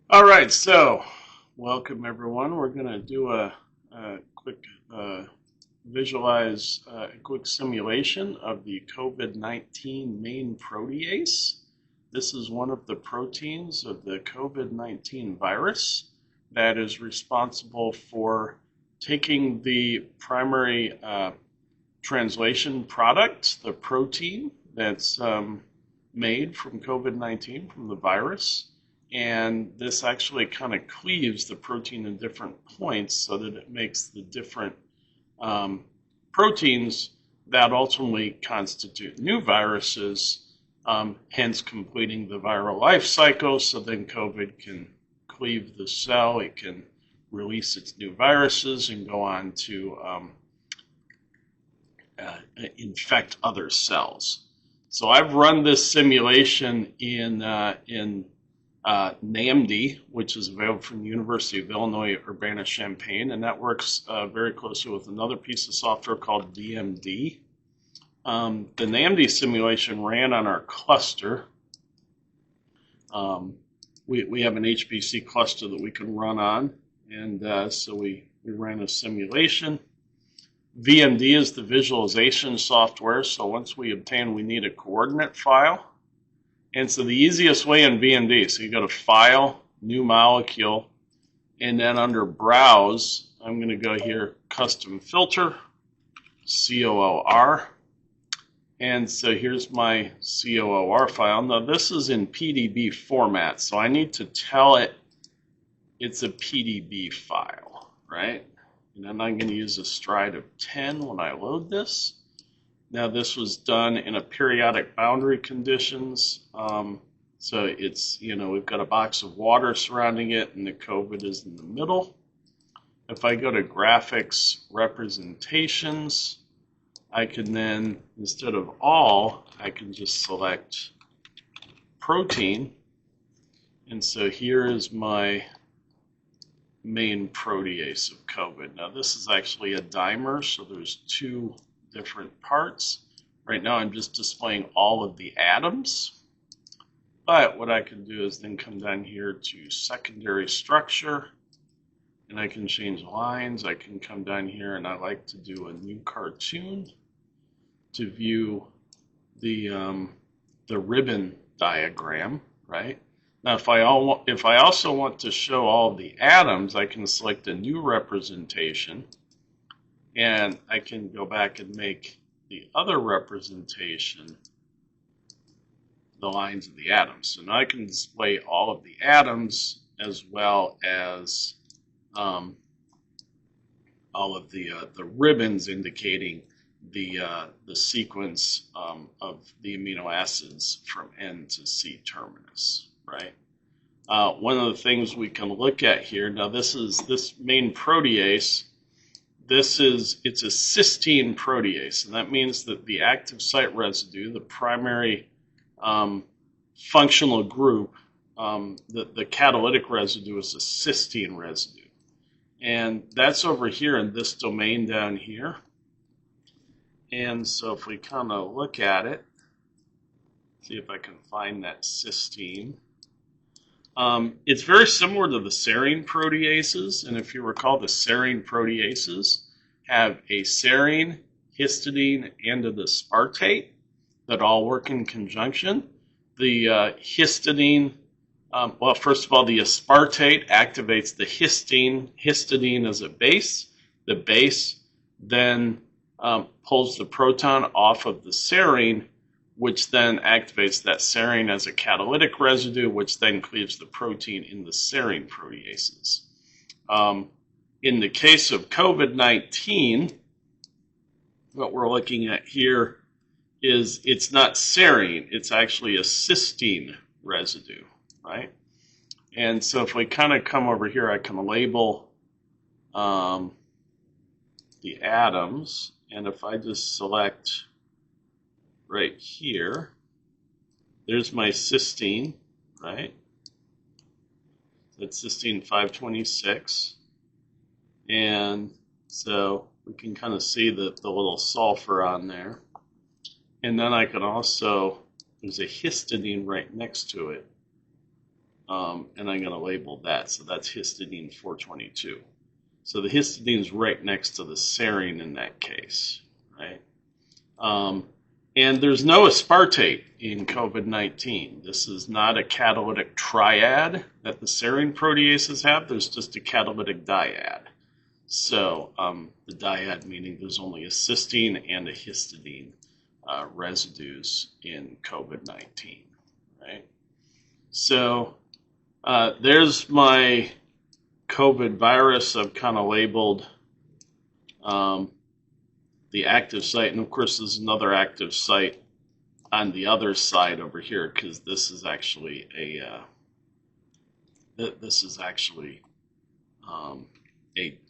All right, so welcome everyone. We're going to do a quick visualize a quick simulation of the COVID-19 main protease. This is one of the proteins of the COVID-19 virus that is responsible for taking the primary translation product, the protein that's made from COVID-19, from the virus, and this actually kind of cleaves the protein in different points so that it makes the different proteins that ultimately constitute new viruses, hence completing the viral life cycle. So then COVID can cleave the cell, it can release its new viruses and go on to infect other cells. So I've run this simulation in NAMD, which is available from the University of Illinois Urbana-Champaign, and that works very closely with another piece of software called VMD. The NAMD simulation ran on our cluster. We have an HPC cluster that we can run on, and so we ran a simulation. VMD is the visualization software, so once we need a coordinate file. And so the easiest way in VMD, so you go to File, New Molecule, and then under Browse, I'm going to go here, Custom Filter, COOR. And so here's my COOR file. Now this is in PDB format, so I need to tell it it's a PDB file, right? And then I'm going to use a stride of 10 when I load this. Now this was done in a periodic boundary conditions. So it's, we've got a box of water surrounding it and the COVID is in the middle. If I go to graphics representations, I can then, instead of all, I can just select protein. And so here is my main protease of COVID. Now this is actually a dimer, so there's two different parts. Right now I'm just displaying all of the atoms, but what I can do is then come down here to secondary structure, and I can change lines. I can come down here, and I like to do a new cartoon to view the ribbon diagram, right? Now if I also want to show all of the atoms, I can select a new representation, and I can go back and make the other representation the lines of the atoms. So now I can display all of the atoms as well as all of the ribbons indicating the sequence of the amino acids from N to C terminus, right? One of the things we can look at here, now this main protease. It's a cysteine protease, and that means that the active site residue, the primary functional group, the catalytic residue is a cysteine residue. And that's over here in this domain down here. And so if we kind of look at it, see if I can find that cysteine. It's very similar to the serine proteases, and if you recall, the serine proteases have a serine, histidine, and an aspartate that all work in conjunction. The histidine, well, first of all, the aspartate activates the histidine as a base. The base then pulls the proton off of the serine, which then activates that serine as a catalytic residue, which then cleaves the protein in the serine proteases. In the case of COVID-19, what we're looking at here is it's not serine, it's actually a cysteine residue, right? And so if we kind of come over here, I can label the atoms, and if I just select right here, there's my cysteine, right? That's cysteine 526. And so we can kind of see the little sulfur on there. And then I can also, there's a histidine right next to it. and I'm going to label that. So that's histidine 422. So the histidine is right next to the serine in that case, right? And there's no aspartate in COVID-19. This is not a catalytic triad that the serine proteases have. There's just a catalytic dyad. So the dyad meaning there's only a cysteine and a histidine residues in COVID-19, right? So there's my COVID virus. I've kind of labeled the active site, and of course there's another active site on the other side over here, because this is actually a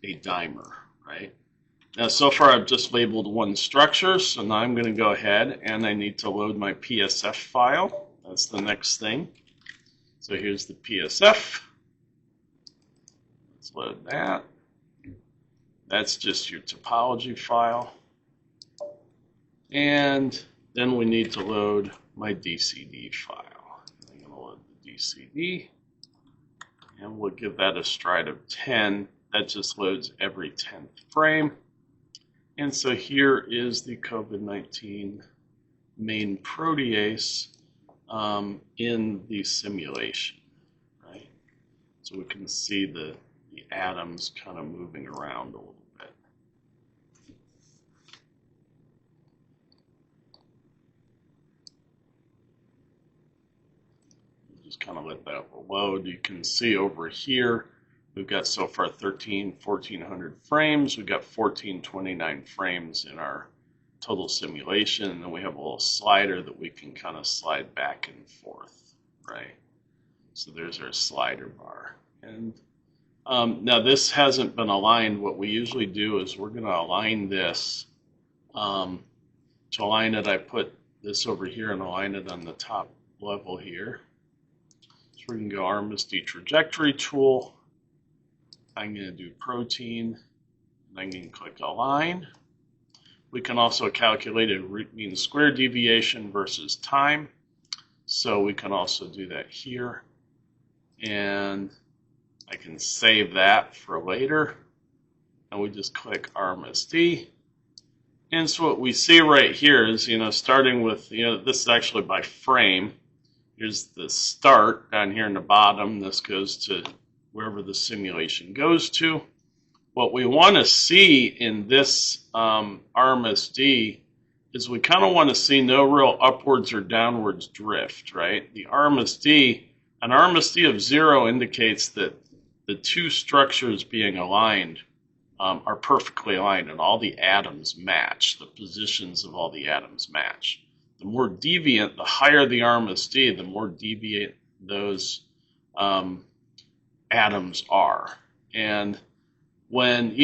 dimer, right? Now so far I've just labeled one structure, so now I'm going to go ahead and I need to load my PSF file. That's the next thing. So here's the PSF. Let's load that. That's just your topology file. And then we need to load my DCD file. I'm going to load the DCD, and we'll give that a stride of 10. That just loads every 10th frame. And so here is the COVID-19 main protease in the simulation, right? So we can see the atoms kind of moving around a little bit. Just kind of let that load. You can see over here we've got so far 1,400 frames. We've got 1,429 frames in our total simulation, and then we have a little slider that we can kind of slide back and forth, right? So there's our slider bar. And now this hasn't been aligned. What we usually do is we're going to align this. To align it, I put this over here and align it on the top level here. So we can go RMSD trajectory tool. I'm going to do protein, and I'm going to click align. We can also calculate a root mean square deviation versus time. So we can also do that here. And I can save that for later. And we just click RMSD. And so what we see right here is, starting with, this is actually by frame. Here's the start down here in the bottom. This goes to wherever the simulation goes to. What we want to see in this RMSD is we kind of want to see no real upwards or downwards drift, right? The RMSD, an RMSD of 0 indicates that the two structures being aligned are perfectly aligned and all the atoms match. The positions of all the atoms match. The more deviant, the higher the RMSD, the more deviant those atoms are. And when,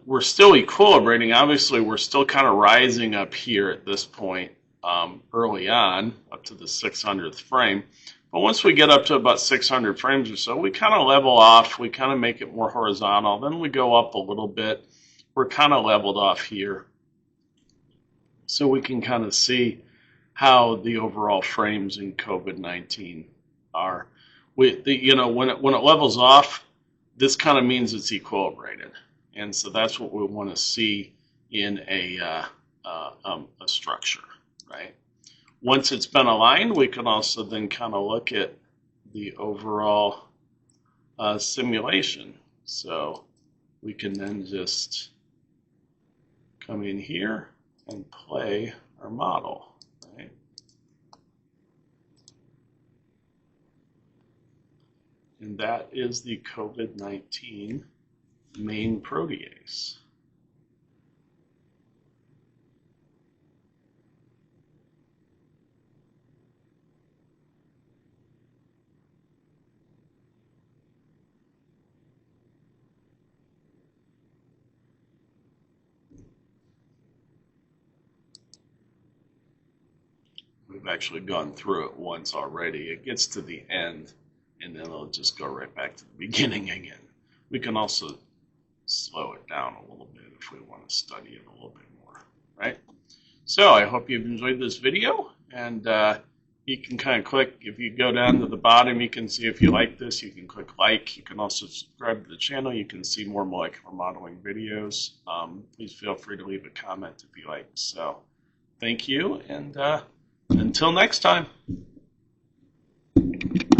we're still equilibrating, obviously we're still kind of rising up here at this point early on, up to the 600th frame. But once we get up to about 600 frames or so, we kind of level off. We kind of make it more horizontal. Then we go up a little bit. We're kind of leveled off here. So we can kind of see how the overall frames in COVID-19 are. When it levels off, this kind of means it's equilibrated. And so that's what we want to see in a structure, right? Once it's been aligned, we can also then kind of look at the overall simulation. So we can then just come in here and play our model, right? And that is the COVID-19 main protease. We've actually gone through it once already. It gets to the end, and then it'll just go right back to the beginning again. We can also slow it down a little bit if we want to study it a little bit more, right? So I hope you've enjoyed this video, and you can kind of click, if you go down to the bottom, you can see if you like this, you can click like. You can also subscribe to the channel. You can see more molecular modeling videos. Please feel free to leave a comment if you like. So thank you, and until next time.